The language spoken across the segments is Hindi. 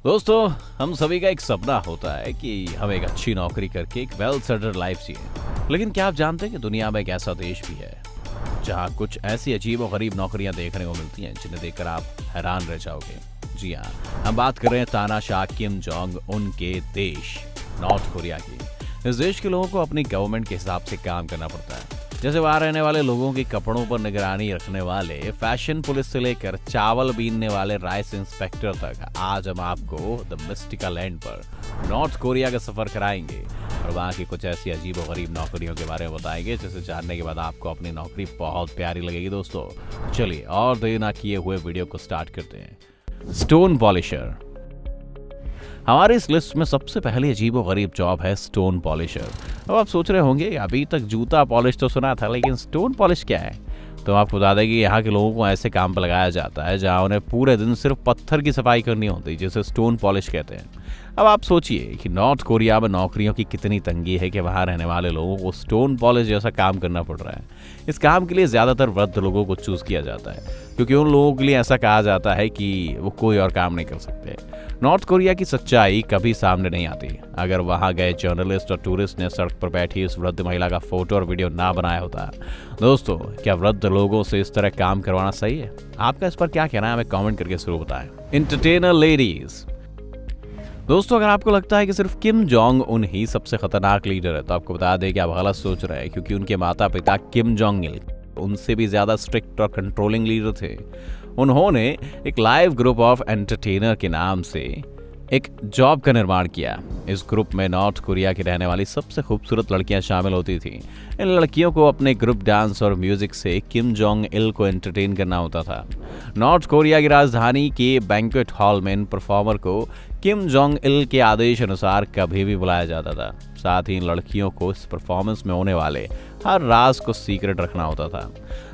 दोस्तों, हम सभी का एक सपना होता है कि हम एक अच्छी नौकरी करके एक वेल सेटल्ड लाइफ जिए। लेकिन क्या आप जानते हैं कि दुनिया में एक ऐसा देश भी है जहां कुछ ऐसी अजीब और गरीब नौकरियां देखने को मिलती हैं जिन्हें देखकर आप हैरान रह जाओगे। जी हाँ, हम बात कर रहे हैं तानाशाह किम जोंग उन के देश नॉर्थ कोरिया की। इस देश के लोगों को अपनी गवर्नमेंट के हिसाब से काम करना पड़ता है। जैसे वहां रहने वाले लोगों के कपड़ों पर निगरानी रखने वाले फैशन पुलिस से लेकर चावल बीनने वाले राइस इंस्पेक्टर तक, आज हम आपको द मिस्टिकल लैंड पर नॉर्थ कोरिया का सफर कराएंगे और वहाँ की कुछ ऐसी अजीब और गरीब नौकरियों के बारे में बताएंगे जिसे जानने के बाद आपको अपनी नौकरी बहुत प्यारी लगेगी। दोस्तों चलिए और देर ना किए हुए वीडियो को स्टार्ट करते हैं। Stone polisher. हमारी इस लिस्ट में सबसे पहली अजीब और गरीब जॉब है स्टोन पॉलिशर। अब आप सोच रहे होंगे अभी तक जूता पॉलिश तो सुना था, लेकिन स्टोन पॉलिश क्या है? तो आपको बता दें कि यहाँ के लोगों को ऐसे काम पर लगाया जाता है जहाँ उन्हें पूरे दिन सिर्फ पत्थर की सफाई करनी होती है, जिसे स्टोन पॉलिश कहते हैं। अब आप सोचिए कि नॉर्थ कोरिया में नौकरियों की कितनी तंगी है कि वहाँ रहने वाले लोगों को स्टोन पॉलिश जैसा काम करना पड़ रहा है। इस काम के लिए ज़्यादातर वृद्ध लोगों को चूज़ किया जाता है, क्योंकि उन लोगों के लिए ऐसा कहा जाता है कि वो कोई और काम नहीं कर सकते। नॉर्थ कोरिया की सच्चाई कभी सामने नहीं आती। अगर वहाँ गए जर्नलिस्ट और टूरिस्ट ने सड़क पर बैठी इस वृद्ध महिला का फोटो और वीडियो ना बनाया होता। दोस्तों, क्या वृद्ध लोगों से इस तरह काम करवाना सही है? आपका इस पर क्या कहना है, हमें कमेंट करके जरूर बताएं। Entertainer ladies. दोस्तों, अगर आपको लगता है कि सिर्फ किम जोंग उन ही सबसे खतरनाक लीडर है, तो आपको बता दें कि आप गलत सोच रहे हैं, क्योंकि उनके माता पिता किम जोंग इल उनसे भी ज्यादा स्ट्रिक्ट और कंट्रोलिंग लीडर थे। उन्होंने एक लाइव ग्रुप ऑफ एंटरटेनर के नाम से एक जॉब का निर्माण किया। इस ग्रुप में नॉर्थ कोरिया की रहने वाली सबसे खूबसूरत लड़कियां शामिल होती थीं। इन लड़कियों को अपने ग्रुप डांस और म्यूजिक से किम जोंग इल को एंटरटेन करना होता था। नॉर्थ कोरिया की राजधानी के बैंक्वेट हॉल में इन परफॉर्मर को किम जोंग इल के आदेश अनुसार कभी भी बुलाया जाता था। साथ ही इन लड़कियों को इस परफॉर्मेंस में होने वाले हर राज को सीक्रेट रखना होता था।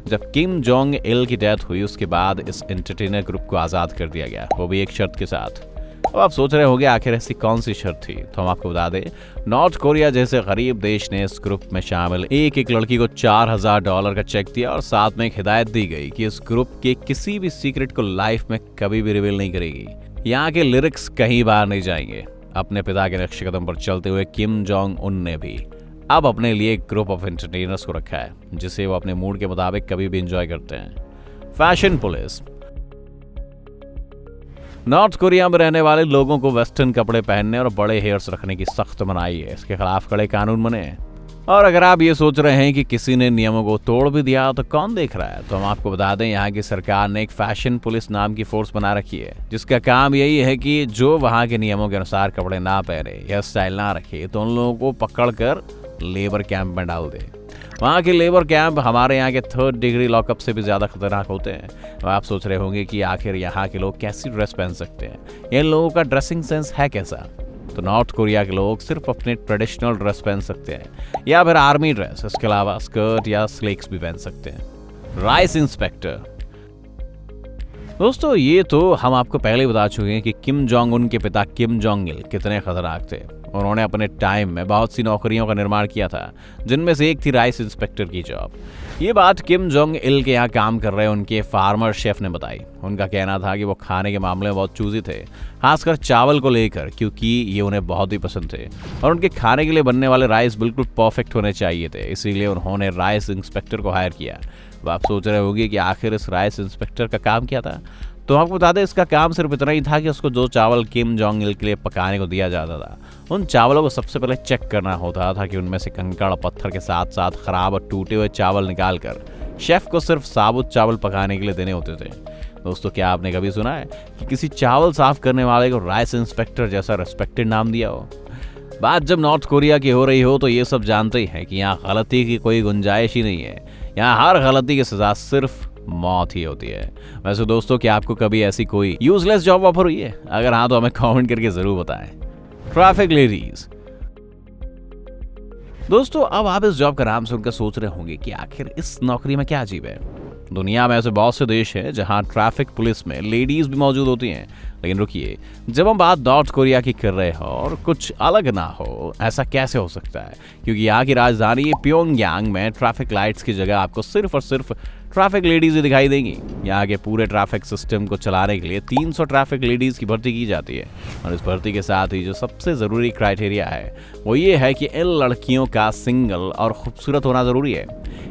जब किम जोंग इल की डेथ हुई, उसके बाद इस एंटरटेनर ग्रुप को आज़ाद कर दिया गया, वो भी एक शर्त के साथ। अब आप सोच रहे होंगे आखिर ऐसी कौन सी शर्त थी? तो हम आपको बता दें, नॉर्थ कोरिया जैसे गरीब देश ने इस ग्रुप में शामिल एक एक लड़की को $4000 का चेक दिया और साथ में एक हिदायत दी गई कि इस ग्रुप के किसी भी सीक्रेट को लाइफ में कभी भी रिवील नहीं करेगी। यहाँ के लिरिक्स कहीं बाहर नहीं जाएंगे। अपने पिता के नक्शे कदम पर चलते हुए किम जोंग उन ने भी अब अपने लिए एक ग्रुप ऑफ एंटरटेनर्स को रखा है, जिसे वो अपने मूड के मुताबिक कभी भी एंजॉय करते हैं। Fashion police. नॉर्थ कोरिया में रहने वाले लोगों को वेस्टर्न कपड़े पहनने और बड़े हेयर्स रखने की सख्त मनाही है। इसके खिलाफ कड़े कानून बने हैं। और अगर आप ये सोच रहे हैं कि किसी ने नियमों को तोड़ भी दिया तो कौन देख रहा है, तो हम आपको बता दें, यहाँ की सरकार ने एक फैशन पुलिस नाम की फोर्स बना रखी है, जिसका काम यही है कि जो वहाँ के नियमों के अनुसार कपड़े ना पहने, हेयर स्टाइल ना रखे, तो उन लोगों को पकड़ कर लेबर कैंप में डाल दे। वहाँ के लेबर कैंप हमारे यहाँ के 3rd डिग्री लॉकअप से भी ज़्यादा खतरनाक होते हैं। तो आप सोच रहे होंगे कि आखिर यहाँ के लोग कैसी ड्रेस पहन सकते हैं, इन लोगों का ड्रेसिंग सेंस है कैसा? तो नॉर्थ कोरिया के लोग सिर्फ अपने ट्रेडिशनल ड्रेस पहन सकते हैं या फिर आर्मी ड्रेस। इसके अलावा स्कर्ट या स्लेक्स भी पहन सकते हैं। Rice inspector. दोस्तों, ये तो हम आपको पहले ही बता चुके हैं कि किम जोंग उन के पिता किम जोंग इल कितने खतरनाक थे। उन्होंने अपने टाइम में बहुत सी नौकरियों का निर्माण किया था, जिनमें से एक थी राइस इंस्पेक्टर की जॉब। ये बात किम जोंग इल के यहाँ काम कर रहे उनके फार्मर शेफ ने बताई। उनका कहना था कि वो खाने के मामले में बहुत चूजी थे, खासकर चावल को लेकर, क्योंकि ये उन्हें बहुत ही पसंद थे और उनके खाने के लिए बनने वाले राइस बिल्कुल परफेक्ट होने चाहिए थे। इसीलिए उन्होंने राइस इंस्पेक्टर को हायर किया। अब आप सोच रहे होंगे कि आखिर इस राइस इंस्पेक्टर का काम क्या था? तो आपको बता दें, इसका काम सिर्फ इतना ही था कि उसको जो चावल किम जोंग इल के लिए पकाने को दिया जाता था, उन चावलों को सबसे पहले चेक करना होता था कि उनमें से कंकड़ और पत्थर के साथ साथ खराब और टूटे हुए चावल निकालकर शेफ को सिर्फ साबुत चावल पकाने के लिए देने होते थे। दोस्तों, क्या आपने कभी सुना है कि किसी चावल साफ करने वाले को राइस इंस्पेक्टर जैसा रिस्पेक्टेड नाम दिया हो? बात जब नॉर्थ कोरिया की हो रही हो तो ये सब जानते ही हैं कि यहाँ गलती की कोई गुंजाइश ही नहीं है। यहाँ हर गलती की सजा सिर्फ मौत ही होती है। वैसे दोस्तों, क्या आपको कभी ऐसी कोई यूजलेस जॉब ऑफर हुई है? अगर हाँ, तो हमें कमेंट करके जरूर बताएं। Traffic ladies. दोस्तों, अब आप इस जॉब का नाम सुनकर सोच रहे होंगे कि आखिर इस नौकरी में क्या अजीब है। दुनिया में ऐसे बहुत से देश हैं जहां ट्रैफिक पुलिस में लेडीज भी मौजूद होती हैं, लेकिन रुकिए, जब हम बात नॉर्थ कोरिया की कर रहे हो और कुछ अलग ना हो, ऐसा कैसे हो सकता है? क्योंकि यहाँ की राजधानी प्योंगयांग में ट्रैफिक लाइट्स की जगह आपको सिर्फ और सिर्फ ट्रैफिक लेडीज ही दिखाई देंगी। यहाँ के पूरे ट्रैफिक सिस्टम को चलाने के लिए 300 ट्रैफिक लेडीज की भर्ती की जाती है। और इस भर्ती के साथ ही जो सबसे ज़रूरी क्राइटेरिया है वो ये है कि इन लड़कियों का सिंगल और खूबसूरत होना ज़रूरी है।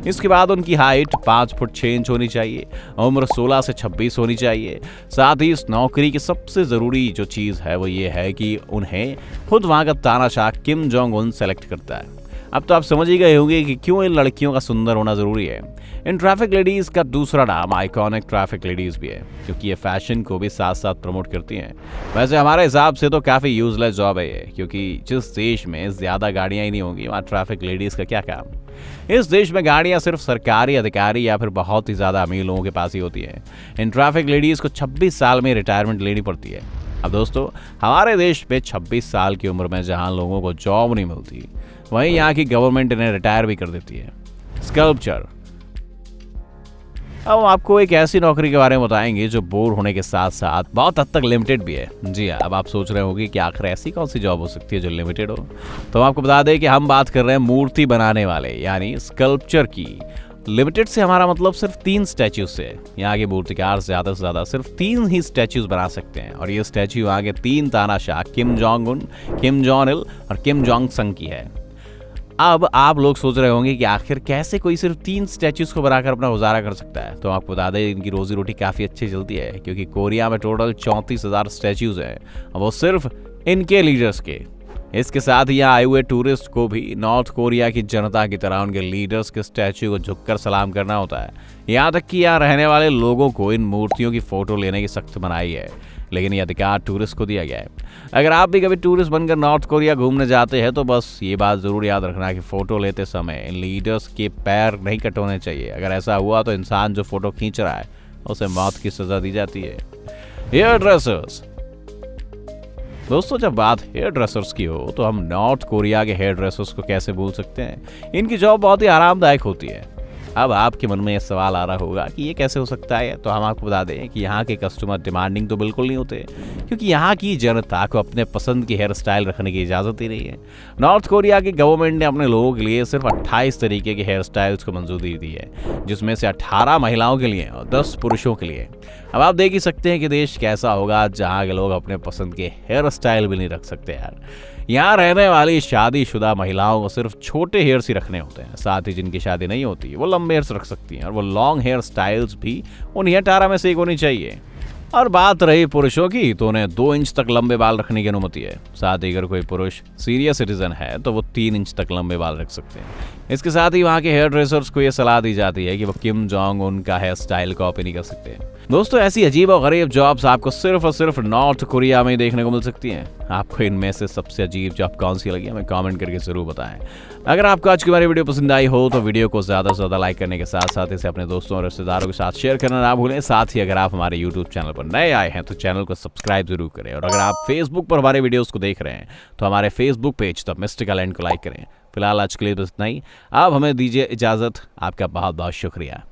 इसके बाद उनकी हाइट 5 फुट 6 इंच होनी चाहिए, उम्र 16 से 26 होनी चाहिए। साथ ही इस नौकरी की सबसे ज़रूरी जो चीज़ है वो ये है कि उन्हें खुद वहाँ का तानाशाह किम जोंग उन सेलेक्ट करता है। अब तो आप समझ ही गए होंगे कि क्यों इन लड़कियों का सुंदर होना ज़रूरी है। इन ट्रैफिक लेडीज़ का दूसरा नाम आइकॉनिक ट्रैफिक लेडीज़ भी है, क्योंकि ये फैशन को भी साथ साथ प्रमोट करती हैं। वैसे हमारे हिसाब से तो काफ़ी यूजलेस जॉब है ये, क्योंकि जिस देश में ज़्यादा गाड़ियाँ ही नहीं होंगी वहाँ ट्रैफिक लेडीज़ का क्या काम। इस देश में गाड़ियाँ सिर्फ सरकारी अधिकारी या फिर बहुत ही ज़्यादा अमीर लोगों के पास ही होती है। इन ट्रैफिक लेडीज़ को 26 साल में रिटायरमेंट लेनी पड़ती है। अब दोस्तों, हमारे देश में 26 साल की उम्र में जहाँ लोगों को जॉब नहीं मिलती, वहीं यहाँ की गवर्नमेंट इन्हें रिटायर भी कर देती है। स्कल्पचर। अब हम आपको एक ऐसी नौकरी के बारे में बताएंगे जो बोर होने के साथ साथ बहुत हद तक लिमिटेड भी है। जी हाँ, अब आप सोच रहे होंगे कि आखिर ऐसी कौन सी जॉब हो सकती है जो लिमिटेड हो। तो हम आपको बता दें कि हम बात कर रहे हैं मूर्ति बनाने वाले यानी स्कल्पचर की। लिमिटेड से हमारा मतलब सिर्फ 3 स्टैच्यूज से। यहाँ के मूर्तिकार ज़्यादा से ज़्यादा सिर्फ 3 ही स्टैच्यूज बना सकते हैं, और ये स्टैच्यू यहाँ के 3 तानाशाह Kim Jong Un, Kim Jong Il और किम जोंग संग की है। अब आप लोग सोच रहे होंगे कि आखिर कैसे कोई सिर्फ 3 स्टैच्यूज को बनाकर अपना गुजारा कर सकता है। तो आपको बता दें इनकी रोजी रोटी काफ़ी अच्छी चलती है, क्योंकि कोरिया में टोटल 34,000 स्टैच्यूज हैं, वो सिर्फ इनके लीडर्स के। इसके साथ ही यहाँ आए हुए टूरिस्ट को भी नॉर्थ कोरिया की जनता की तरह उनके लीडर्स के स्टैच्यू को झुककर सलाम करना होता है। यहाँ तक कि यहाँ रहने वाले लोगों को इन मूर्तियों की फ़ोटो लेने की सख्त मनाही है, लेकिन ये अधिकार टूरिस्ट को दिया गया है। अगर आप भी कभी टूरिस्ट बनकर नॉर्थ कोरिया घूमने जाते हैं तो बस ये बात ज़रूर याद रखना कि फ़ोटो लेते समय इन लीडर्स के पैर नहीं कट होने चाहिए। अगर ऐसा हुआ तो इंसान जो फ़ोटो खींच रहा है उसे मौत की सज़ा दी जाती है। Hairdressers. दोस्तों, जब बात हेयर ड्रेसर्स की हो तो हम नॉर्थ कोरिया के हेयर ड्रेसर्स को कैसे भूल सकते हैं। इनकी जॉब बहुत ही आरामदायक होती है। अब आपके मन में यह सवाल आ रहा होगा कि ये कैसे हो सकता है। तो हम आपको बता दें कि यहाँ के कस्टमर डिमांडिंग तो बिल्कुल नहीं होते, क्योंकि यहाँ की जनता को अपने पसंद की हेयर स्टाइल रखने की इजाज़त ही नहीं है। नॉर्थ कोरिया की गवर्नमेंट ने अपने लोगों के लिए सिर्फ 28 तरीके के हेयर स्टाइल्स को मंजूरी दी है, जिसमें से 18 महिलाओं के लिए और 10 पुरुषों के लिए। अब आप देख ही सकते हैं कि देश कैसा होगा जहाँ के लोग अपने पसंद के हेयर स्टाइल भी नहीं रख सकते यार। यहाँ रहने वाली शादीशुदा महिलाओं को सिर्फ छोटे हेयर्स ही रखने होते हैं। साथ ही जिनकी शादी नहीं होती वो लंबे हेयर्स रख सकती हैं, और वो लॉन्ग हेयर स्टाइल्स भी उन्हें 18 में से एक होनी चाहिए। और बात रही पुरुषों की, तो उन्हें 2 इंच तक लंबे बाल रखने की अनुमति है। साथ ही अगर कोई पुरुष सीनियर सिटीजन है तो वो 3 इंच तक लंबे बाल रख सकते हैं। इसके साथ ही वहाँ के हेयर ड्रेसर्स को ये सलाह दी जाती है कि वो किम जोंग उन का हेयर स्टाइल कॉपी नहीं कर सकते। दोस्तों, ऐसी अजीब और गरीब जॉब्स आपको सिर्फ और सिर्फ नॉर्थ कोरिया में ही देखने को मिल सकती हैं। आपको इनमें से सबसे अजीब जॉब कौन सी लगी हमें कमेंट करके जरूर बताएं। अगर आपको आज की हमारी वीडियो पसंद आई हो तो वीडियो को ज़्यादा से ज़्यादा लाइक करने के साथ साथ इसे अपने दोस्तों और रिश्तेदारों के साथ शेयर करना ना भूलें। साथ ही अगर आप हमारे यूट्यूब चैनल पर नए आए हैं तो चैनल को सब्सक्राइब जरूर करें, और अगर आप फेसबुक पर हमारे वीडियोस को देख रहे हैं तो हमारे Facebook page the mystical and को लाइक करें। फिलहाल आज के लिए बस इतना ही। आप हमें दीजिए इजाज़त। आपका बहुत बहुत शुक्रिया।